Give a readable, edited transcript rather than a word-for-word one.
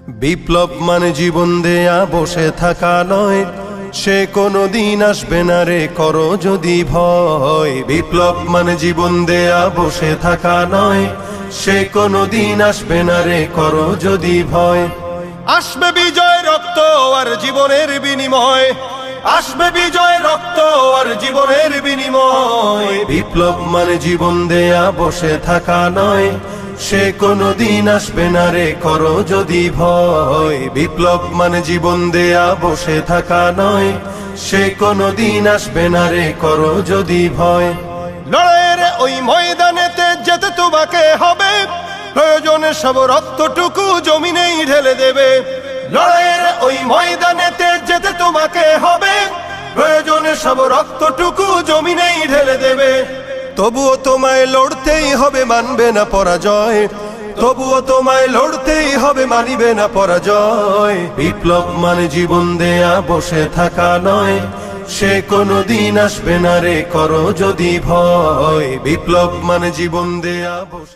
বিপ্লব মানে জীবন দেয়া বসে থাকা নয়, সে কোনো দিন আসবে না রে করো যদি ভয়। বিপ্লব মানে জীবন দেয়া বসে থাকা নয়, সে কোনো দিন আসবে না রে করো যদি ভয়। আসবে বিজয় রক্ত আর জীবনের বিনিময়, আসবে বিজয় রক্ত আর জীবনের বিনিময়। বিপ্লব মানে জীবন দেয়া বসে থাকা নয়, সে কোনো দিন আসবে না রে করো যদি ভয়। বিপ্লব মানে জীবন দেয়া বসে থাকা নয়, সে কোনো দিন আসবে না রে করো যদি ভয়। লড়াইয়ের ওই ময়দানেতে যেতে তোমাকে হবে, প্রয়োজনে সব রক্তটুকু জমিনেই ঢেলে দেবে। লড়াইয়ের ওই ময়দানেতে যেতে তোমাকে হবে, প্রয়োজনে সব রক্তটুকু জমিনেই ঢেলে দেবে। তবুও তোমায় লড়তেই হবে, মানবে না পরাজয়। তবুও তোমায় লড়তেই হবে, মানিবে না পরাজয়। বিপ্লব মানে জীবন দেয়া বসে থাকা নয়, সে কোনো দিন আসবে না রে করো যদি ভয়। বিপ্লব মানে জীবন দেয়া বসে